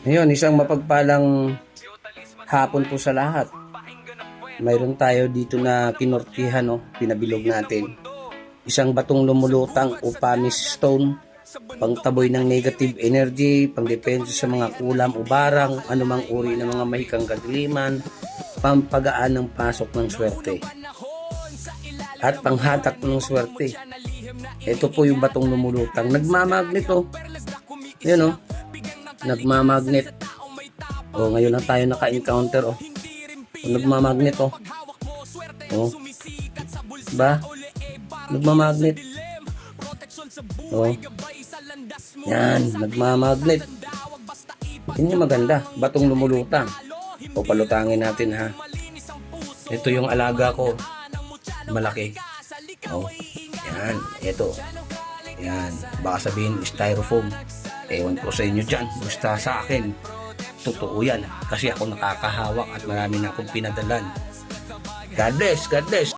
Ngayon, isang mapagpalang hapon po sa lahat. Mayroon tayo dito na kinortihan, no? Pinabilog natin. Isang batong lumulutang o pumice stone, pangtaboy ng negative energy, pangdepensa sa mga kulam o barang, anumang uri ng mga mahikang kadiliman, pampagaan ng pasok ng swerte, at panghatak ng swerte. Ito po yung batong lumulutang. Nagmamagnet, oh. Yan, oh. Nagmamagnet. Oh, ngayon lang tayo naka-encounter, oh. Nagmamagnet, oh. Oh. Ba? Nagmamagnet. Oh. Yan, nagmamagnet. Yun yung maganda, batong lumulutang. O palutangin natin, ha. Ito yung alaga ko. Malaki. Oh. Yan, ito. Yan, baka sabihin styrofoam. Ewan ko sa inyo dyan. Basta sa akin, totoo yan. Kasi ako nakakahawak at marami na akong pinadalan. God bless, God bless.